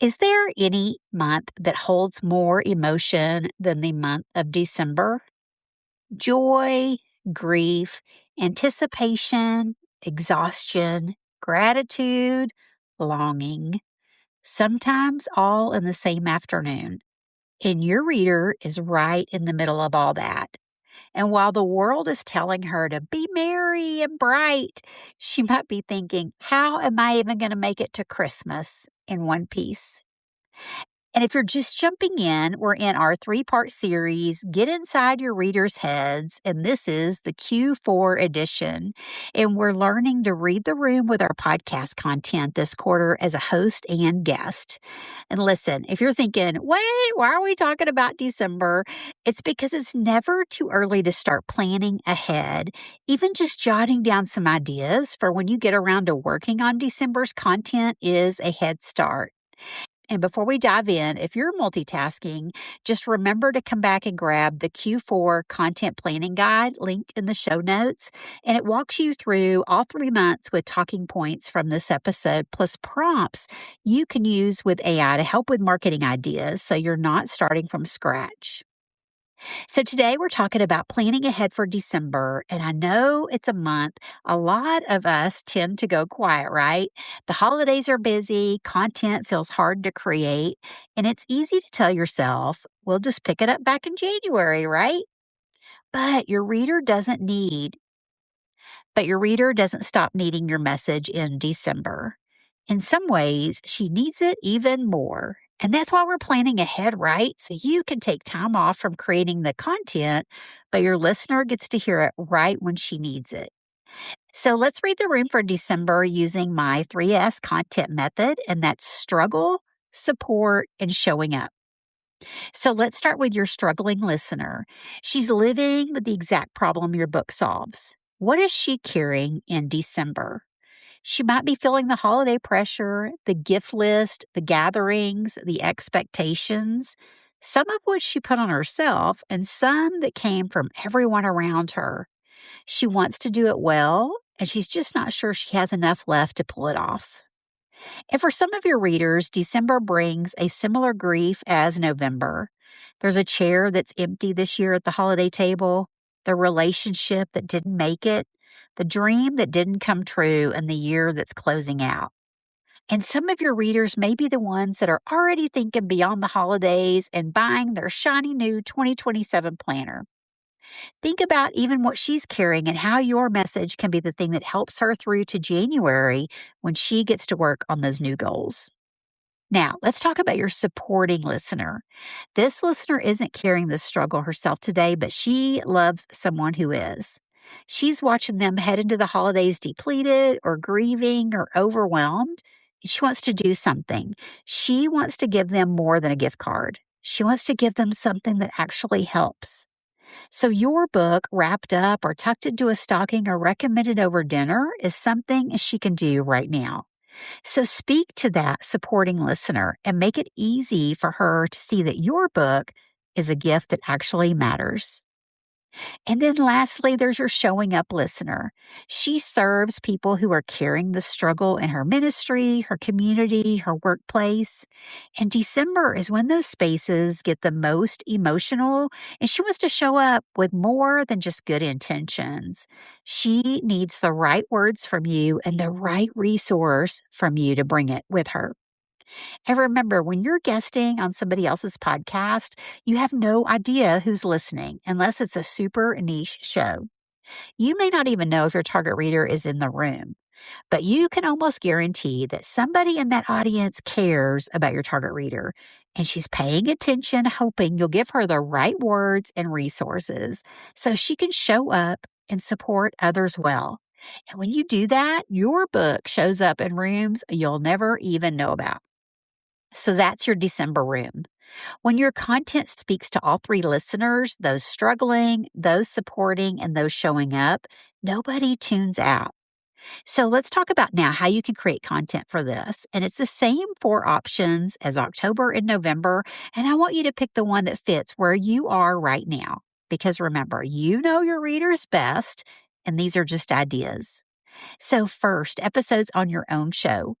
Is there any month that holds more emotion than the month of December? Joy, grief, anticipation, exhaustion, gratitude, longing, sometimes all in the same afternoon. And your reader is right in the middle of all that. And while the world is telling her to be merry and bright, she might be thinking, how am I even going to make it to Christmas in one piece? And if you're just jumping in, we're in our 3-part series, Get Inside Your Readers' Heads, and this is the Q4 edition. And we're learning to read the room with our podcast content this quarter as a host and guest. And listen, if you're thinking, wait, why are we talking about December? It's because it's never too early to start planning ahead, even just jotting down some ideas for when you get around to working on December's content is a head start. And before we dive in, if you're multitasking, just remember to come back and grab the Q4 content planning guide linked in the show notes. And it walks you through all 3 months with talking points from this episode, plus prompts you can use with AI to help with marketing ideas so you're not starting from scratch. So today we're talking about planning ahead for December, and I know it's a month a lot of us tend to go quiet, right? The holidays are busy, content feels hard to create, and it's easy to tell yourself, we'll just pick it up back in January, right? But your reader doesn't stop needing your message in December. In some ways, she needs it even more. And that's why we're planning ahead, right? So you can take time off from creating the content, but your listener gets to hear it right when she needs it. So let's read the room for December using my 3S content method, and that's struggle, support, and showing up. So let's start with your struggling listener. She's living with the exact problem your book solves. What is she carrying in December? She might be feeling the holiday pressure, the gift list, the gatherings, the expectations, some of which she put on herself and some that came from everyone around her. She wants to do it well, and she's just not sure she has enough left to pull it off. And for some of your readers, December brings a similar grief as November. There's a chair that's empty this year at the holiday table, the relationship that didn't make it, the dream that didn't come true, and the year that's closing out. And some of your readers may be the ones that are already thinking beyond the holidays and buying their shiny new 2027 planner. Think about even what she's carrying and how your message can be the thing that helps her through to January when she gets to work on those new goals. Now, let's talk about your supporting listener. This listener isn't carrying this struggle herself today, but she loves someone who is. She's watching them head into the holidays depleted or grieving or overwhelmed. And she wants to do something. She wants to give them more than a gift card. She wants to give them something that actually helps. So your book wrapped up or tucked into a stocking or recommended over dinner is something she can do right now. So speak to that supporting listener and make it easy for her to see that your book is a gift that actually matters. And then lastly, there's your showing up listener. She serves people who are carrying the struggle in her ministry, her community, her workplace. And December is when those spaces get the most emotional, and she wants to show up with more than just good intentions. She needs the right words from you and the right resource from you to bring it with her. And remember, when you're guesting on somebody else's podcast, you have no idea who's listening unless it's a super niche show. You may not even know if your target reader is in the room, but you can almost guarantee that somebody in that audience cares about your target reader, and she's paying attention, hoping you'll give her the right words and resources so she can show up and support others well. And when you do that, your book shows up in rooms you'll never even know about. So that's your December room. When your content speaks to all 3 listeners, those struggling, those supporting, and those showing up, nobody tunes out. So let's talk about now how you can create content for this. And it's the same 4 options as October and November. And I want you to pick the one that fits where you are right now. Because remember, you know your readers best, and these are just ideas. So first, episodes on your own show.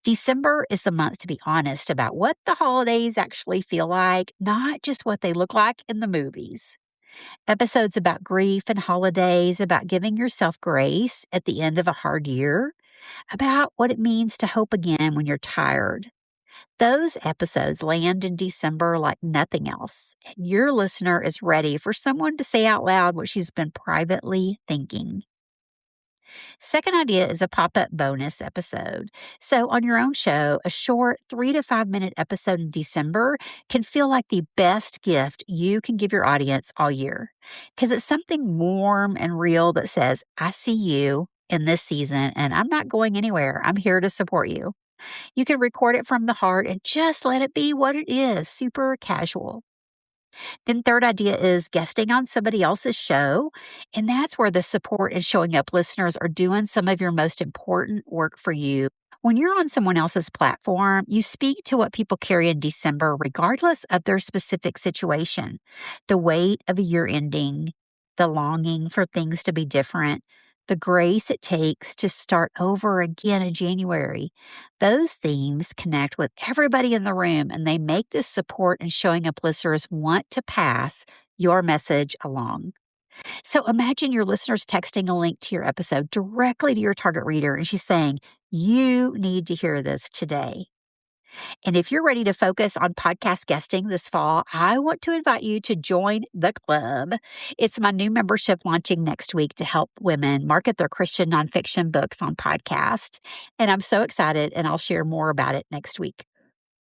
December is the month to be honest about what the holidays actually feel like, not just what they look like in the movies. Episodes about grief and holidays, about giving yourself grace at the end of a hard year, about what it means to hope again when you're tired. Those episodes land in December like nothing else, and your listener is ready for someone to say out loud what she's been privately thinking. Second idea is a pop up bonus episode. So, on your own show, a short 3 to 5 minute episode in December can feel like the best gift you can give your audience all year because it's something warm and real that says, I see you in this season and I'm not going anywhere. I'm here to support you. You can record it from the heart and just let it be what it is, super casual. Then, third idea is guesting on somebody else's show. And that's where the support and showing up listeners are doing some of your most important work for you. When you're on someone else's platform, you speak to what people carry in December, regardless of their specific situation. The weight of a year ending, the longing for things to be different, the grace it takes to start over again in January. Those themes connect with everybody in the room and they make this support and showing up listeners want to pass your message along. So imagine your listeners texting a link to your episode directly to your target reader and she's saying, you need to hear this today. And if you're ready to focus on podcast guesting this fall, I want to invite you to join the club. It's my new membership launching next week to help women market their Christian nonfiction books on podcast. And I'm so excited, and I'll share more about it next week.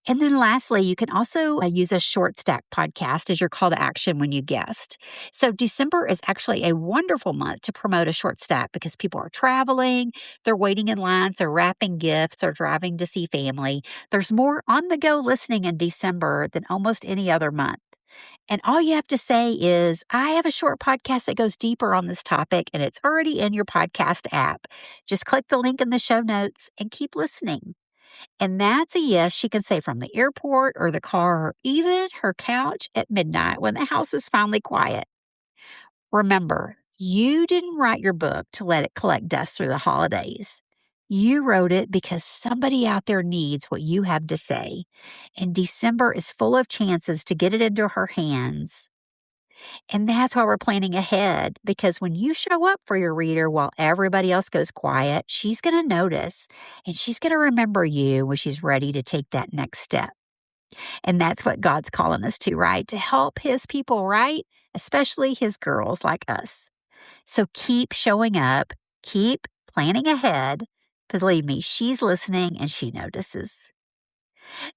And then lastly, you can also use a short stack podcast as your call to action when you guest. So December is actually a wonderful month to promote a short stack because people are traveling, they're waiting in lines, they're wrapping gifts, or driving to see family. There's more on the go listening in December than almost any other month. And all you have to say is, I have a short podcast that goes deeper on this topic, and it's already in your podcast app. Just click the link in the show notes and keep listening. And that's a yes she can say from the airport or the car or even her couch at midnight when the house is finally quiet. Remember, you didn't write your book to let it collect dust through the holidays. You wrote it because somebody out there needs what you have to say. And December is full of chances to get it into her hands. And that's why we're planning ahead, because when you show up for your reader while everybody else goes quiet, she's going to notice and she's going to remember you when she's ready to take that next step. And that's what God's calling us to, right? To help his people, right? Especially his girls like us. So keep showing up, keep planning ahead. Believe me, she's listening and she notices.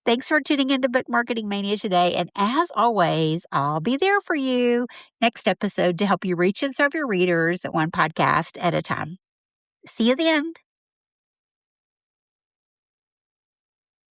Thanks for tuning into Book Marketing Mania today. And as always, I'll be there for you next episode to help you reach and serve your readers one podcast at a time. See you then.